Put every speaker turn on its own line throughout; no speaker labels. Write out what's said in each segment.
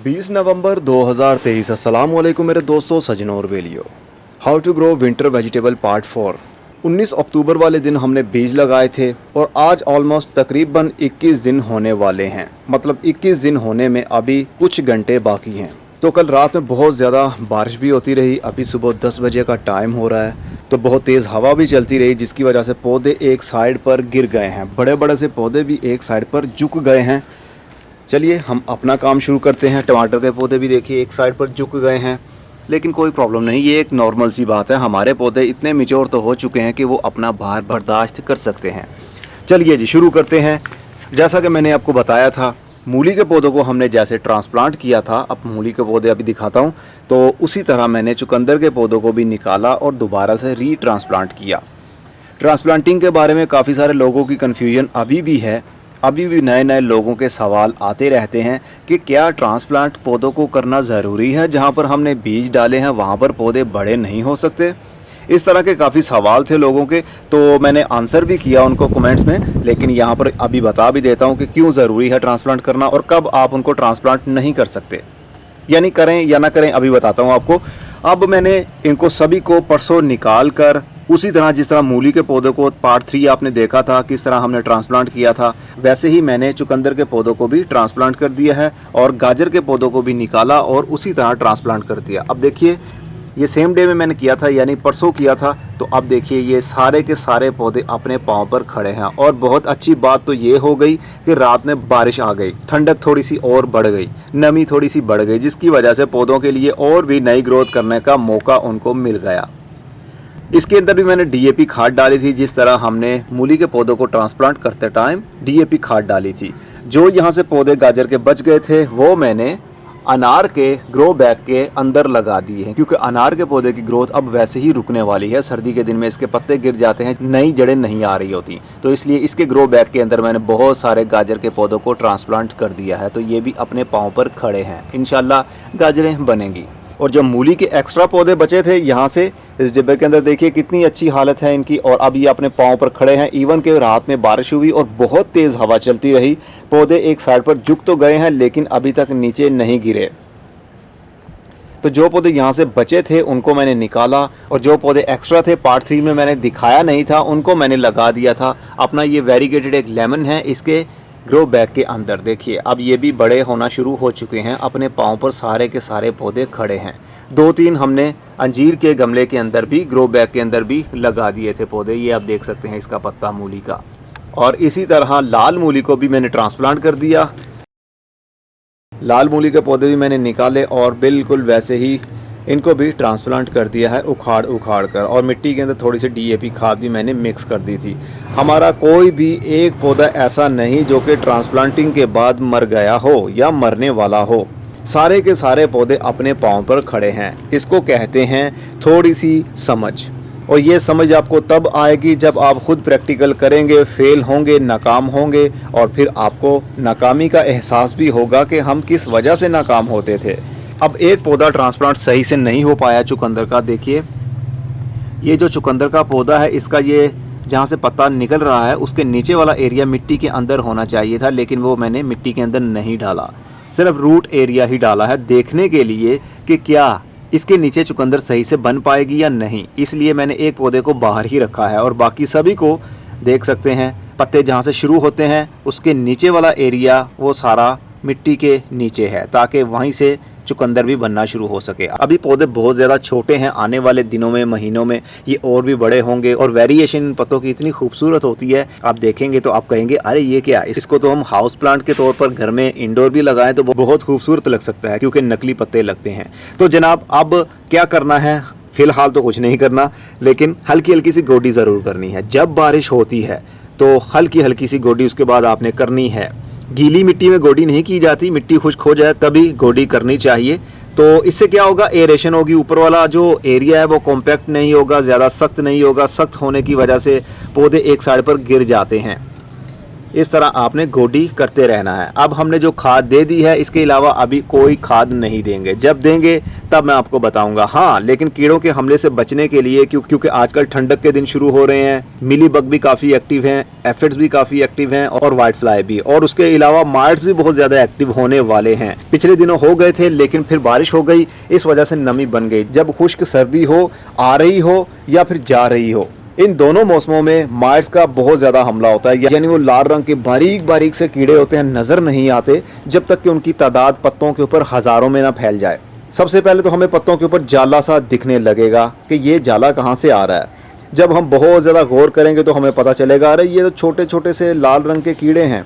20 नवंबर 2023। अस्सलाम वालेकुम मेरे दोस्तों, सजनों और वेलियो। How to grow winter vegetable part 4। 19 अक्टूबर वाले दिन हमने बीज लगाए थे और आज ऑलमोस्ट तकरीबन 21 दिन होने वाले हैं। मतलब 21 दिन होने में अभी कुछ घंटे बाकी हैं। तो कल रात में बहुत ज़्यादा बारिश भी होती रही। अभी सुबह 10 बजे का टाइम हो रहा है, तो बहुत तेज़ हवा भी चलती रही, जिसकी वजह से पौधे एक साइड पर गिर गए हैं। बड़े बड़े से पौधे भी एक साइड पर झुक गए हैं। चलिए हम अपना काम शुरू करते हैं। टमाटर के पौधे भी देखिए एक साइड पर झुक गए हैं, लेकिन कोई प्रॉब्लम नहीं, ये एक नॉर्मल सी बात है। हमारे पौधे इतने मैच्योर तो हो चुके हैं कि वो अपना भार बर्दाश्त कर सकते हैं। चलिए जी शुरू करते हैं। जैसा कि मैंने आपको बताया था, मूली के पौधों को हमने जैसे ट्रांसप्लांट किया था, अब मूली के पौधे अभी दिखाता हूँ, तो उसी तरह मैंने चुकंदर के पौधों को भी निकाला और दोबारा से रीट्रांसप्लांट किया। ट्रांसप्लांटिंग के बारे में काफ़ी सारे लोगों की कन्फ्यूजन अभी भी है। अभी भी नए नए लोगों के सवाल आते रहते हैं कि क्या ट्रांसप्लांट पौधों को करना ज़रूरी है, जहां पर हमने बीज डाले हैं वहां पर पौधे बड़े नहीं हो सकते। इस तरह के काफ़ी सवाल थे लोगों के, तो मैंने आंसर भी किया उनको कमेंट्स में। लेकिन यहाँ पर अभी बता भी देता हूँ कि क्यों ज़रूरी है ट्रांसप्लांट करना और कब आप उनको ट्रांसप्लांट नहीं कर सकते, यानी करें या ना करें, अभी बताता हूँ आपको। अब मैंने इनको सभी को परसों निकाल कर उसी तरह जिस तरह मूली के पौधों को पार्ट 3 आपने देखा था किस तरह हमने ट्रांसप्लांट किया था, वैसे ही मैंने चुकंदर के पौधों को भी ट्रांसप्लांट कर दिया है और गाजर के पौधों को भी निकाला और उसी तरह ट्रांसप्लांट कर दिया। अब देखिए ये सेम डे में मैंने किया था, यानी परसों किया था। तो अब देखिए ये सारे के सारे पौधे अपने पाँव पर खड़े हैं। और बहुत अच्छी बात तो ये हो गई कि रात में बारिश आ गई, ठंडक थोड़ी सी और बढ़ गई, नमी थोड़ी सी बढ़ गई, जिसकी वजह से पौधों के लिए और भी नई ग्रोथ करने का मौका उनको मिल गया। इसके अंदर भी मैंने डीएपी खाद डाली थी, जिस तरह हमने मूली के पौधों को ट्रांसप्लांट करते टाइम डीएपी खाद डाली थी। जो यहाँ से पौधे गाजर के बच गए थे वो मैंने अनार के ग्रो बैग के अंदर लगा दिए हैं, क्योंकि अनार के पौधे की ग्रोथ अब वैसे ही रुकने वाली है। सर्दी के दिन में इसके पत्ते गिर जाते हैं, नई जड़ें नहीं आ रही होती, तो इसलिए इसके ग्रो बैग के अंदर मैंने बहुत सारे गाजर के पौधों को ट्रांसप्लांट कर दिया है। तो ये भी अपने पाँव पर खड़े हैं, इंशाल्लाह गाजरें बनेंगी। और जो मूली के एक्स्ट्रा पौधे बचे थे यहाँ से इस डिब्बे के अंदर देखिए कितनी अच्छी हालत है इनकी, और अब ये अपने पाँव पर खड़े हैं। इवन के रात में बारिश हुई और बहुत तेज़ हवा चलती रही, पौधे एक साइड पर झुक तो गए हैं लेकिन अभी तक नीचे नहीं गिरे। तो जो पौधे यहाँ से बचे थे उनको मैंने निकाला, और जो पौधे एक्स्ट्रा थे पार्ट 3 में मैंने दिखाया नहीं था उनको मैंने लगा दिया था। अपना ये वेरीगेटेड एक लेमन है, इसके ग्रो बैग के अंदर देखिए अब ये भी बड़े होना शुरू हो चुके हैं। अपने पाँव पर सारे के सारे पौधे खड़े हैं। 2-3 हमने अंजीर के गमले के अंदर भी, ग्रो बैग के अंदर भी लगा दिए थे पौधे। ये आप देख सकते हैं इसका पत्ता मूली का। और इसी तरह लाल मूली को भी मैंने ट्रांसप्लांट कर दिया। लाल मूली के पौधे भी मैंने निकाले और बिल्कुल वैसे ही इनको भी ट्रांसप्लांट कर दिया है उखाड़ उखाड़ कर। और मिट्टी के अंदर थोड़ी सी डीएपी खाद भी मैंने मिक्स कर दी थी। हमारा कोई भी एक पौधा ऐसा नहीं जो कि ट्रांसप्लांटिंग के बाद मर गया हो या मरने वाला हो। सारे के सारे पौधे अपने पाँव पर खड़े हैं। इसको कहते हैं थोड़ी सी समझ, और ये समझ आपको तब आएगी जब आप खुद प्रैक्टिकल करेंगे, फेल होंगे, नाकाम होंगे, और फिर आपको नाकामी का एहसास भी होगा कि हम किस वजह से नाकाम होते थे। अब एक पौधा ट्रांसप्लांट सही से नहीं हो पाया चुकंदर का। देखिए ये जो चुकंदर का पौधा है, इसका ये जहाँ से पत्ता निकल रहा है उसके नीचे वाला एरिया मिट्टी के अंदर होना चाहिए था, लेकिन वो मैंने मिट्टी के अंदर नहीं डाला, सिर्फ रूट एरिया ही डाला है, देखने के लिए कि क्या इसके नीचे चुकंदर सही से बन पाएगी या नहीं। इसलिए मैंने एक पौधे को बाहर ही रखा है और बाकी सभी को देख सकते हैं पत्ते जहाँ से शुरू होते हैं उसके नीचे वाला एरिया वो सारा मिट्टी के नीचे है, ताकि वहीं से चुकंदर भी बनना शुरू हो सके। अभी पौधे बहुत ज़्यादा छोटे हैं, आने वाले दिनों में, महीनों में ये और भी बड़े होंगे। और वेरिएशन पत्तों की इतनी खूबसूरत होती है, आप देखेंगे तो आप कहेंगे अरे ये क्या, इसको तो हम हाउस प्लांट के तौर पर घर में इंडोर भी लगाएं तो बहुत खूबसूरत लग सकता है, क्योंकि नकली पत्ते लगते हैं। तो जनाब अब क्या करना है, फ़िलहाल तो कुछ नहीं करना, लेकिन हल्की हल्की सी गोडी ज़रूर करनी है। जब बारिश होती है तो हल्की हल्की सी गोडी उसके बाद आपने करनी है। गीली मिट्टी में गोडी नहीं की जाती, मिट्टी खुश्क हो जाए तभी गोडी करनी चाहिए। तो इससे क्या होगा, एरेशन होगी, ऊपर वाला जो एरिया है वो कॉम्पैक्ट नहीं होगा, ज़्यादा सख्त नहीं होगा। सख्त होने की वजह से पौधे एक साइड पर गिर जाते हैं। इस तरह आपने गोडी करते रहना है। अब हमने जो खाद दे दी है, इसके अलावा अभी कोई खाद नहीं देंगे। जब देंगे तब मैं आपको बताऊंगा। हाँ, लेकिन कीड़ों के हमले से बचने के लिए क्योंकि आजकल ठंडक के दिन शुरू हो रहे हैं, मिली बग भी काफ़ी एक्टिव हैं, एफिड्स भी काफ़ी एक्टिव हैं और वाइट फ्लाई भी, और उसके अलावा माइट्स भी बहुत ज़्यादा एक्टिव होने वाले हैं। पिछले दिनों हो गए थे लेकिन फिर बारिश हो गई, इस वजह से नमी बन गई। जब खुश्क सर्दी हो, आ रही हो या फिर जा रही हो, इन दोनों मौसमों में माइट्स का बहुत ज़्यादा हमला होता है। यानी वो लाल रंग के बारीक बारीक से कीड़े होते हैं, नज़र नहीं आते जब तक कि उनकी तादाद पत्तों के ऊपर हज़ारों में ना फैल जाए। सबसे पहले तो हमें पत्तों के ऊपर जाला सा दिखने लगेगा कि ये जाला कहाँ से आ रहा है। जब हम बहुत ज़्यादा गौर करेंगे तो हमें पता चलेगा, अरे ये तो छोटे छोटे से लाल रंग के कीड़े हैं,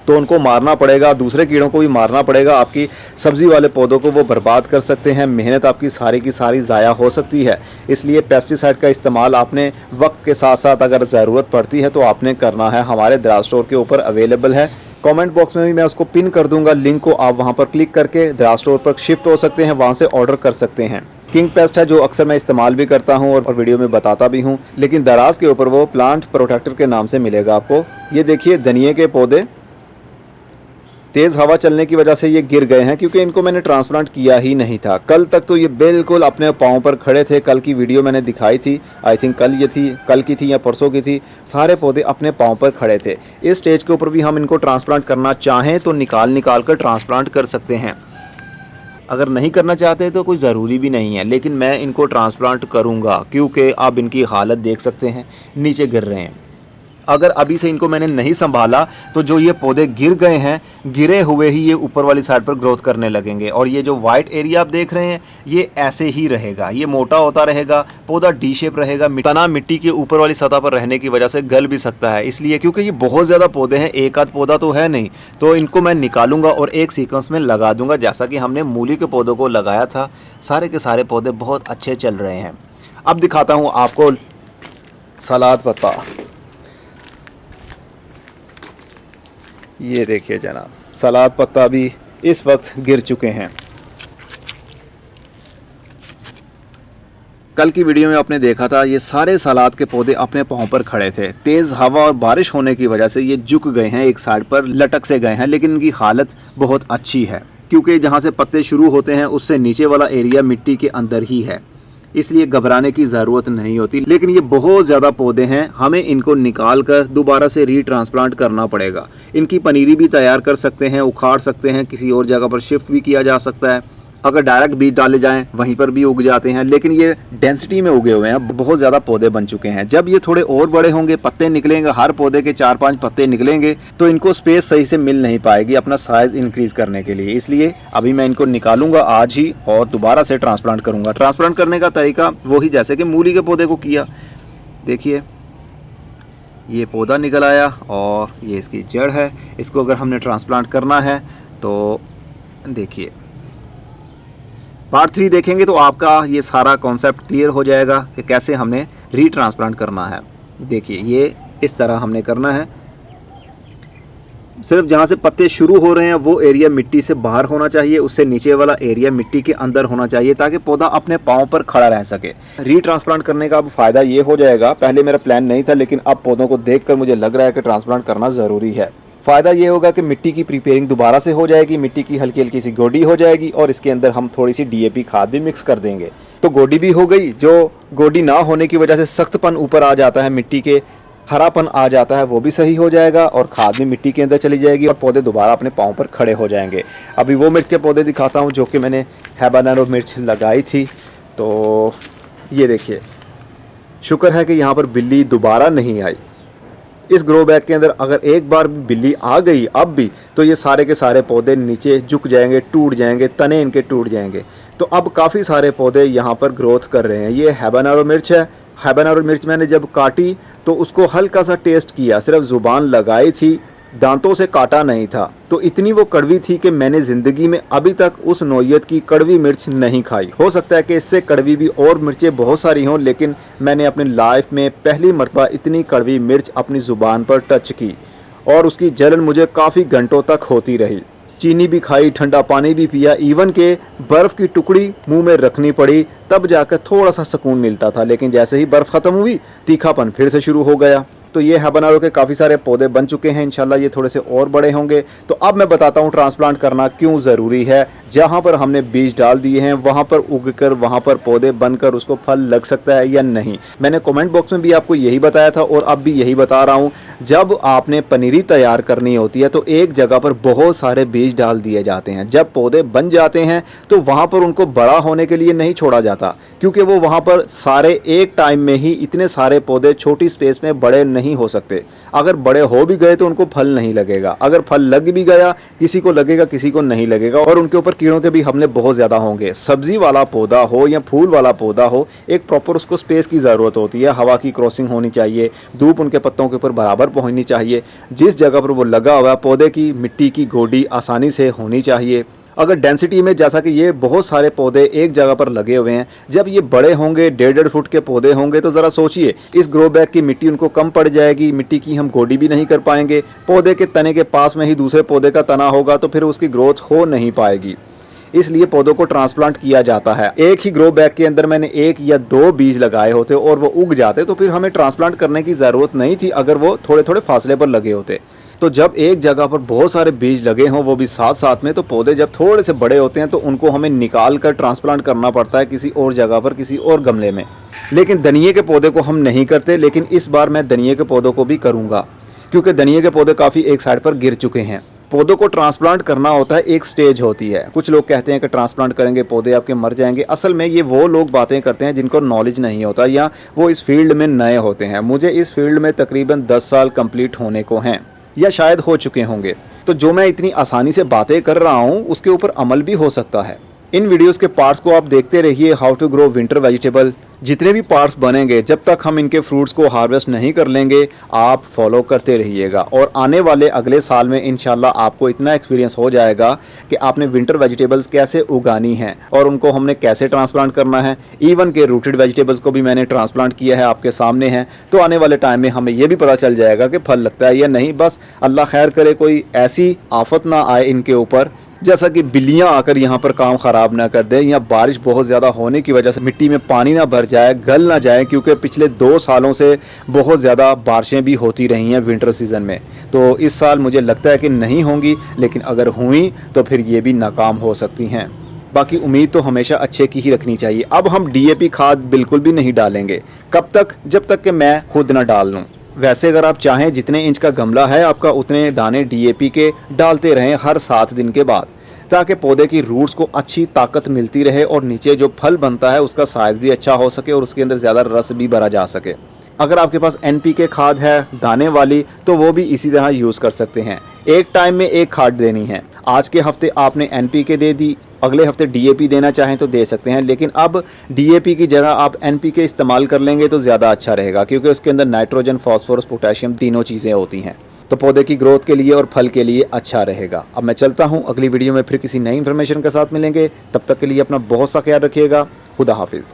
तो उनको मारना पड़ेगा, दूसरे कीड़ों को भी मारना पड़ेगा। आपकी सब्ज़ी वाले पौधों को वो बर्बाद कर सकते हैं, मेहनत आपकी सारी की सारी ज़ाया हो सकती है। इसलिए पेस्टिसाइड का इस्तेमाल आपने वक्त के साथ साथ अगर ज़रूरत पड़ती है तो आपने करना है। हमारे दराज स्टोर के ऊपर अवेलेबल है, कमेंट बॉक्स में भी मैं उसको पिन कर दूंगा लिंक को, आप वहाँ पर क्लिक करके दराज स्टोर पर शिफ्ट हो सकते हैं, वहाँ से ऑर्डर कर सकते हैं। किंग पेस्ट है जो अक्सर मैं इस्तेमाल भी करता हूँ और वीडियो में बताता भी हूँ, लेकिन दराज के ऊपर वो प्लांट प्रोटेक्टर के नाम से मिलेगा आपको। ये देखिए धनिए के पौधे तेज़ हवा चलने की वजह से ये गिर गए हैं, क्योंकि इनको मैंने ट्रांसप्लांट किया ही नहीं था। कल तक तो ये बिल्कुल अपने पाँव पर खड़े थे। कल की वीडियो मैंने दिखाई थी, आई थिंक कल की थी या परसों की थी। सारे पौधे अपने पाँव पर खड़े थे। इस स्टेज के ऊपर भी हम इनको ट्रांसप्लांट करना चाहें तो निकाल कर ट्रांसप्लांट कर सकते हैं। अगर नहीं करना चाहते तो कोई ज़रूरी भी नहीं है, लेकिन मैं इनको ट्रांसप्लांट करूँगा क्योंकि आप इनकी हालत देख सकते हैं, नीचे गिर रहे हैं। अगर अभी से इनको मैंने नहीं संभाला तो जो ये पौधे गिर गए हैं, गिरे हुए ही ये ऊपर वाली साइड पर ग्रोथ करने लगेंगे। और ये जो वाइट एरिया आप देख रहे हैं ये ऐसे ही रहेगा, ये मोटा होता रहेगा, पौधा डी शेप रहेगा। तना मिट्टी के ऊपर वाली सतह पर रहने की वजह से गल भी सकता है। इसलिए क्योंकि ये बहुत ज़्यादा पौधे हैं, एक आध पौधा तो है नहीं, तो इनको मैं निकालूंगा और एक सीक्वेंस में लगा दूंगा, जैसा कि हमने मूली के पौधों को लगाया था। सारे के सारे पौधे बहुत अच्छे चल रहे हैं। अब दिखाता हूँ आपको सलाद पत्ता। ये देखिए जनाब, सलाद पत्ता भी इस वक्त गिर चुके हैं। कल की वीडियो में आपने देखा था ये सारे सलाद के पौधे अपने पाँव पर खड़े थे। तेज़ हवा और बारिश होने की वजह से ये झुक गए हैं, एक साइड पर लटक से गए हैं, लेकिन इनकी हालत बहुत अच्छी है क्योंकि जहाँ से पत्ते शुरू होते हैं उससे नीचे वाला एरिया मिट्टी के अंदर ही है, इसलिए घबराने की ज़रूरत नहीं होती। लेकिन ये बहुत ज़्यादा पौधे हैं, हमें इनको निकाल कर दोबारा से रीट्रांसप्लांट करना पड़ेगा। इनकी पनीरी भी तैयार कर सकते हैं, उखाड़ सकते हैं, किसी और जगह पर शिफ्ट भी किया जा सकता है। अगर डायरेक्ट बीज डाले जाएं वहीं पर भी उग जाते हैं, लेकिन ये डेंसिटी में उगे हुए हैं, बहुत ज़्यादा पौधे बन चुके हैं। जब ये थोड़े और बड़े होंगे, पत्ते निकलेंगे, हर पौधे के 4-5 पत्ते निकलेंगे, तो इनको स्पेस सही से मिल नहीं पाएगी अपना साइज़ इंक्रीज़ करने के लिए। इसलिए अभी मैं इनको निकालूंगा आज ही और दोबारा से ट्रांसप्लांट करूँगा। ट्रांसप्लांट करने का तरीका वही जैसे कि मूली के पौधे को किया। देखिए ये पौधा निकल आया और ये इसकी जड़ है। इसको अगर हमने ट्रांसप्लांट करना है तो देखिए पार्ट 3 देखेंगे तो आपका ये सारा कॉन्सेप्ट क्लियर हो जाएगा कि कैसे हमने रीट्रांसप्लांट करना है। देखिए ये इस तरह हमने करना है। सिर्फ जहाँ से पत्ते शुरू हो रहे हैं वो एरिया मिट्टी से बाहर होना चाहिए, उससे नीचे वाला एरिया मिट्टी के अंदर होना चाहिए ताकि पौधा अपने पाँव पर खड़ा रह सके। रीट्रांसप्लांट करने का अब फ़ायदा ये हो जाएगा, पहले मेरा प्लान नहीं था लेकिन अब पौधों को देखकर मुझे लग रहा है कि ट्रांसप्लांट करना ज़रूरी है। फ़ायदा ये होगा कि मिट्टी की प्रिपेयरिंग दोबारा से हो जाएगी, मिट्टी की हल्की हल्की सी गोडी हो जाएगी और इसके अंदर हम थोड़ी सी DAP खाद भी मिक्स कर देंगे, तो गोडी भी हो गई। जो गोडी ना होने की वजह से सख्तपन ऊपर आ जाता है, मिट्टी के हरापन आ जाता है, वो भी सही हो जाएगा और खाद भी मिट्टी के अंदर चली जाएगी और पौधे दोबारा अपने पाँव पर खड़े हो जाएंगे। अभी वो मिर्च के पौधे दिखाता हूँ जो कि मैंने हैबानेरो मिर्च लगाई थी। तो ये देखिए, शुक्र है कि यहाँ पर बिल्ली दोबारा नहीं आई। इस ग्रो बैग के अंदर अगर एक बार बिल्ली आ गई अब भी, तो ये सारे के सारे पौधे नीचे झुक जाएंगे, टूट जाएंगे, तने इनके टूट जाएंगे। तो अब काफ़ी सारे पौधे यहाँ पर ग्रोथ कर रहे हैं। ये हैबानेरो मिर्च है। हैबानेरो मिर्च मैंने जब काटी तो उसको हल्का सा टेस्ट किया, सिर्फ ज़ुबान लगाई थी, दांतों से काटा नहीं था, तो इतनी वो कड़वी थी कि मैंने ज़िंदगी में अभी तक उस नौइयत की कड़वी मिर्च नहीं खाई। हो सकता है कि इससे कड़वी भी और मिर्चें बहुत सारी हों, लेकिन मैंने अपनी लाइफ में पहली मर्तबा इतनी कड़वी मिर्च अपनी ज़ुबान पर टच की और उसकी जलन मुझे काफ़ी घंटों तक होती रही। चीनी भी खाई, ठंडा पानी भी पिया, इवन के बर्फ़ की टुकड़ी मुंह में रखनी पड़ी, तब जाकर थोड़ा सा सुकून मिलता था। लेकिन जैसे ही बर्फ़ ख़त्म हुई, तीखापन फिर से शुरू हो गया। तो ये हैबानेरो के काफ़ी सारे पौधे बन चुके हैं, इंशाल्लाह ये थोड़े से और बड़े होंगे। तो अब मैं बताता हूँ ट्रांसप्लांट करना क्यों ज़रूरी है। जहाँ पर हमने बीज डाल दिए हैं वहाँ पर उग कर वहाँ पर पौधे बनकर उसको फल लग सकता है या नहीं। मैंने कमेंट बॉक्स में भी आपको यही बताया था और अब भी यही बता रहा हूँ। जब आपने पनीरी तैयार करनी होती है तो एक जगह पर बहुत सारे बीज डाल दिए जाते हैं। जब पौधे बन जाते हैं तो वहाँ पर उनको बड़ा होने के लिए नहीं छोड़ा जाता, क्योंकि वो वहाँ पर सारे एक टाइम में ही इतने सारे पौधे छोटी स्पेस में बड़े नहीं हो सकते। अगर बड़े हो भी गए तो उनको फल नहीं लगेगा, अगर फल लग भी गया किसी को लगेगा किसी को नहीं लगेगा, और उनके ऊपर कीड़ों के भी हमले बहुत ज़्यादा होंगे। सब्जी वाला पौधा हो या फूल वाला पौधा हो, एक प्रॉपर उसको स्पेस की ज़रूरत होती है। हवा की क्रॉसिंग होनी चाहिए, धूप उनके पत्तों के ऊपर बराबर पहुंचनी चाहिए। जिस जगह पर वो लगा हुआ है पौधे की मिट्टी की गोडी आसानी से होनी चाहिए। अगर डेंसिटी में जैसा कि ये बहुत सारे पौधे एक जगह पर लगे हुए हैं, जब ये बड़े होंगे 1.5 फुट के पौधे होंगे तो ज़रा सोचिए इस ग्रो बैग की मिट्टी उनको कम पड़ जाएगी, मिट्टी की हम गोडी भी नहीं कर पाएंगे। पौधे के तने के पास में ही दूसरे पौधे का तना होगा तो फिर उसकी ग्रोथ हो नहीं पाएगी। इसलिए पौधों को ट्रांसप्लांट किया जाता है। एक ही ग्रो बैग के अंदर मैंने 1 या 2 बीज लगाए होते और वो उग जाते तो फिर हमें ट्रांसप्लांट करने की ज़रूरत नहीं थी, अगर वो थोड़े थोड़े फासले पर लगे होते। तो जब एक जगह पर बहुत सारे बीज लगे हों वो भी साथ साथ में, तो पौधे जब थोड़े से बड़े होते हैं तो उनको हमें निकाल कर ट्रांसप्लांट करना पड़ता है किसी और जगह पर, किसी और गमले में। लेकिन धनिये के पौधे को हम नहीं करते, लेकिन इस बार मैं धनिये के पौधों को भी करूँगा, क्योंकि धनिये के पौधे काफ़ी एक साइड पर गिर चुके हैं। पौधों को ट्रांसप्लांट करना होता है, एक स्टेज होती है। कुछ लोग कहते हैं कि ट्रांसप्लांट करेंगे पौधे आपके मर जाएंगे। असल में ये वो लोग बातें करते हैं जिनको नॉलेज नहीं होता या वो इस फील्ड में नए होते हैं। मुझे इस फील्ड में तकरीबन 10 साल कंप्लीट होने को हैं या शायद हो चुके होंगे। तो जो मैं इतनी आसानी से बातें कर रहा हूँ उसके ऊपर अमल भी हो सकता है। इन वीडियोस के पार्ट्स को आप देखते रहिए, how to grow winter vegetable. जितने भी पार्ट्स बनेंगे जब तक हम इनके फ्रूट्स को हार्वेस्ट नहीं कर लेंगे आप फॉलो करते रहिएगा, और आने वाले अगले साल में इंशाल्लाह आपको इतना एक्सपीरियंस हो जाएगा कि आपने विंटर वेजिटेबल्स कैसे उगानी हैं और उनको हमने कैसे ट्रांसप्लांट करना है। इवन के रूटेड वेजिटेबल्स को भी मैंने ट्रांसप्लांट किया है, आपके सामने हैं। तो आने वाले टाइम में हमें ये भी पता चल जाएगा कि फल लगता है या नहीं। बस अल्लाह खैर करे कोई ऐसी आफत ना आए इनके ऊपर, जैसा कि बिल्लियां आकर यहाँ पर काम ख़राब ना कर दें, या बारिश बहुत ज़्यादा होने की वजह से मिट्टी में पानी ना भर जाए, गल ना जाए, क्योंकि पिछले 2 सालों से बहुत ज़्यादा बारिशें भी होती रही हैं विंटर सीज़न में। तो इस साल मुझे लगता है कि नहीं होंगी, लेकिन अगर हुई तो फिर ये भी नाकाम हो सकती हैं। बाकी उम्मीद तो हमेशा अच्छे की ही रखनी चाहिए। अब हम DAP खाद बिल्कुल भी नहीं डालेंगे। कब तक? जब तक कि मैं खुद ना डाल लूँ। वैसे अगर आप चाहें जितने इंच का गमला है आपका उतने दाने DAP के डालते रहें हर 7 दिन के बाद, ताकि पौधे की रूट्स को अच्छी ताकत मिलती रहे और नीचे जो फल बनता है उसका साइज़ भी अच्छा हो सके और उसके अंदर ज़्यादा रस भी भरा जा सके। अगर आपके पास NPK खाद है दाने वाली तो वो भी इसी तरह यूज़ कर सकते हैं। एक टाइम में एक खाद देनी है। आज के हफ्ते आपने NPK दे दी, अगले हफ्ते DAP देना चाहें तो दे सकते हैं, लेकिन अब DAP की जगह आप NPK इस्तेमाल कर लेंगे तो ज़्यादा अच्छा रहेगा, क्योंकि उसके अंदर नाइट्रोजन, फॉस्फोरस, पोटेशियम तीनों चीज़ें होती हैं। तो पौधे की ग्रोथ के लिए और फल के लिए अच्छा रहेगा। अब मैं चलता हूँ, अगली वीडियो में फिर किसी नई इन्फॉर्मेशन के साथ मिलेंगे। तब तक के लिए अपना बहुत सा ख्याल रखिएगा। खुदा हाफिज़।